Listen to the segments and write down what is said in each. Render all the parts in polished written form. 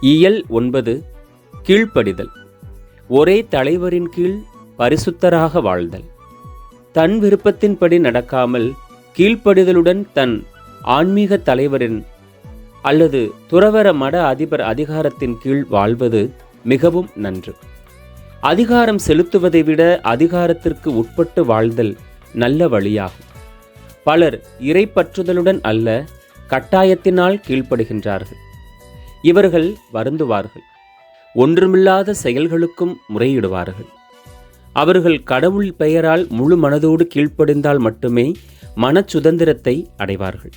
இயல் 9 கீழ்ப்படிதல். ஒரே தலைவரின் கீழ் பரிசுத்தராக வாழ்தல். தன் விருப்பத்தின்படி நடக்காமல் கீழ்ப்படிதலுடன் தன் ஆன்மீக தலைவரின் அல்லது துறவற மட அதிபர் அதிகாரத்தின் கீழ் வாழ்வது மிகவும் நன்று. அதிகாரம் செலுத்துவதை விட அதிகாரத்திற்கு உட்பட்டு வாழ்தல் நல்ல வழியாகும். பலர் இறைப்பற்றுதலுடன் அல்ல, கட்டாயத்தினால் கீழ்ப்படுகின்றார்கள். இவர்கள் வருந்துவார்கள், ஒன்றுமில்லாத செயல்களுக்கும் முறையிடுவார்கள். அவர்கள் கடவுள் பெயரால் முழு மனதோடு கீழ்ப்படிந்தால் மட்டுமே மனச்சுதந்திரத்தை அடைவார்கள்.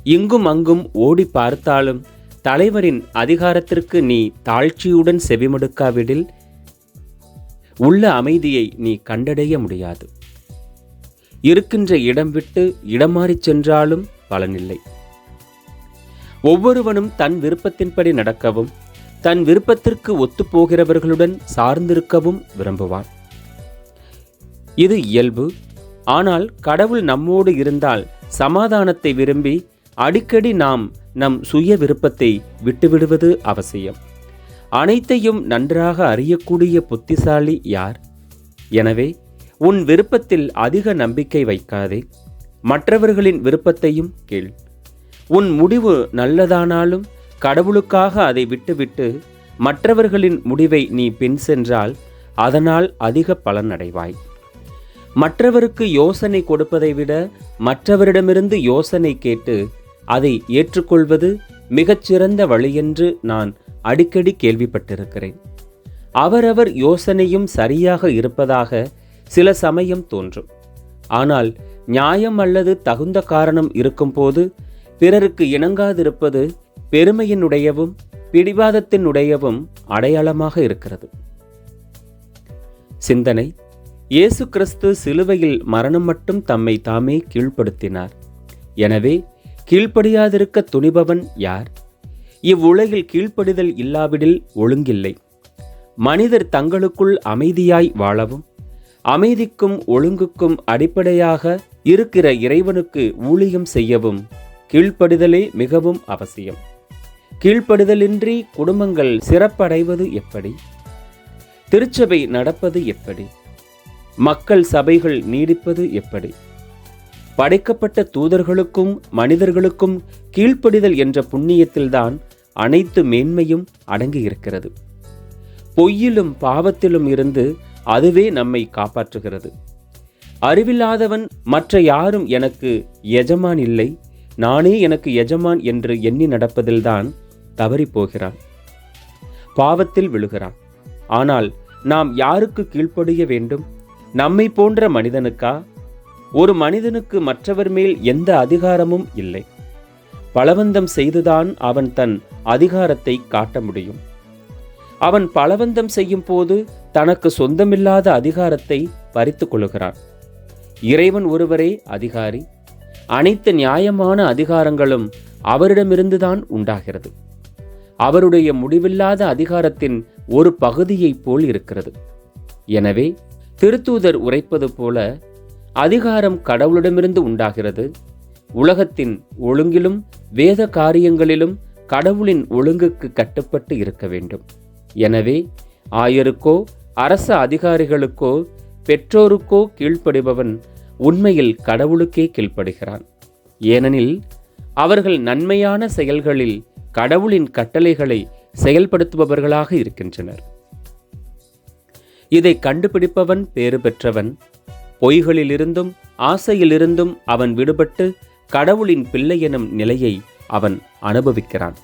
இங்கும் அங்கும் ஓடி பார்த்தாலும் தலைவரின் அதிகாரத்திற்கு நீ தாழ்ச்சியுடன் செவிமடுக்காவிடில் உள்ள அமைதியை நீ கண்டடைய முடியாது. இருக்கின்ற இடம் விட்டு இடம் மாறிச் சென்றாலும் பலனில்லை. ஒவ்வொருவனும் தன் விருப்பத்தின்படி நடக்கவும் தன் விருப்பத்திற்கு ஒத்துப்போகிறவர்களுடன் சார்ந்திருக்கவும் விரும்புவான். இது இயல்பு. ஆனால் கடவுள் நம்மோடு இருந்தால் சமாதானத்தை விரும்பி அடிக்கடி நாம் நம் சுய விருப்பத்தை விட்டுவிடுவது அவசியம். அனைத்தையும் நன்றாக அறியக்கூடிய புத்திசாலி யார்? எனவே உன் விருப்பத்தில் அதிக நம்பிக்கை வைக்காதே. மற்றவர்களின் விருப்பத்தையும் கேள். உன் முடிவு நல்லதானாலும் கடவுளுக்காக அதை விட்டுவிட்டு மற்றவர்களின் முடிவை நீ பின் சென்றால் அதனால் அதிக பலன் அடைவாய். மற்றவருக்கு யோசனை கொடுப்பதை விட மற்றவரிடமிருந்து யோசனை கேட்டு அதை ஏற்றுக்கொள்வது மிகச்சிறந்த வழியென்று நான் அடிக்கடி கேள்விப்பட்டிருக்கிறேன். அவரவர் யோசனையும் சரியாக இருப்பதாக சில சமயம் தோன்றும். ஆனால் நியாயம் அல்லது தகுந்த காரணம் இருக்கும்போது பிறருக்கு இணங்காதிருப்பது பெருமையினுடையவும் பிடிவாதத்தினுடையவும் அடையாளமாக இருக்கிறது. சிந்தனை: இயேசு கிறிஸ்து சிலுவையில் மரணம் மட்டும் தம்மை தாமே கீழ்ப்படுத்தினார். எனவே கீழ்ப்படியாதிருக்க துணிபவன் யார்? இவ்வுலகில் கீழ்ப்படிதல் இல்லாவிடில் ஒழுங்கில்லை. மனிதர் தங்களுக்குள் அமைதியாய் வாழவும் அமைதிக்கும் ஒழுங்குக்கும் அடிப்படையாக இருக்கிற இறைவனுக்கு ஊழியம் செய்யவும் கீழ்ப்படிதலே மிகவும் அவசியம். கீழ்ப்படிதலின்றி குடும்பங்கள் சிறப்படைவது எப்படி? திருச்சபை நடப்பது எப்படி? மக்கள் சபைகள் நீடிப்பது எப்படி? படைக்கப்பட்ட தூதர்களுக்கும் மனிதர்களுக்கும் கீழ்ப்படிதல் என்ற புண்ணியத்தில்தான் அனைத்து மேன்மையும் அடங்கியிருக்கிறது. பொய்யிலும் பாவத்திலும் இருந்து அதுவே நம்மை காப்பாற்றுகிறது. அறிவில்லாதவன் மற்ற யாரும் எனக்கு எஜமான் இல்லை, நானே எனக்கு எஜமான் என்று எண்ணி நடப்பதில்தான் தவறிப்போகிறான், பாவத்தில் விழுகிறான். ஆனால் நாம் யாருக்கு கீழ்ப்படிய வேண்டும்? நம்மை போன்ற மனிதனுக்கா? ஒரு மனிதனுக்கு மற்றவர் மேல் எந்த அதிகாரமும் இல்லை. பலவந்தம் செய்துதான் அவன் தன் அதிகாரத்தை காட்ட முடியும். அவன் பலவந்தம் செய்யும் போது தனக்கு சொந்தமில்லாத அதிகாரத்தை பறித்து கொள்கிறான். இறைவன் ஒருவரே அதிகாரி. அனைத்து நியாயமான அதிகாரங்களும் அவரிடமிருந்துதான் உண்டாகிறது. அவருடைய முடிவில்லாத அதிகாரத்தின் ஒரு பகுதியைப் போல் இருக்கிறது. எனவே திருத்தூதர் உரைப்பது போல அதிகாரம் கடவுளிடமிருந்து உண்டாகிறது. உலகத்தின் ஒழுங்கிலும் வேத காரியங்களிலும் கடவுளின் ஒழுங்குக்கு கட்டுப்பட்டு இருக்க வேண்டும். எனவே ஆயருக்கோ அரச அதிகாரிகளுக்கோ பெற்றோருக்கோ கீழ்ப்படிபவன் உண்மையில் கடவுளுக்கே கீழ்ப்படுகிறான். ஏனெனில் அவர்கள் நன்மையான செயல்களில் கடவுளின் கட்டளைகளை செயல்படுத்துபவர்களாக இருக்கின்றனர். இதை கண்டுபிடிப்பவன் பேறு பெற்றவன். பொய்களிலிருந்தும் ஆசையிலிருந்தும் அவன் விடுபட்டு கடவுளின் பிள்ளை எனும் நிலையை அவன் அனுபவிக்கிறான்.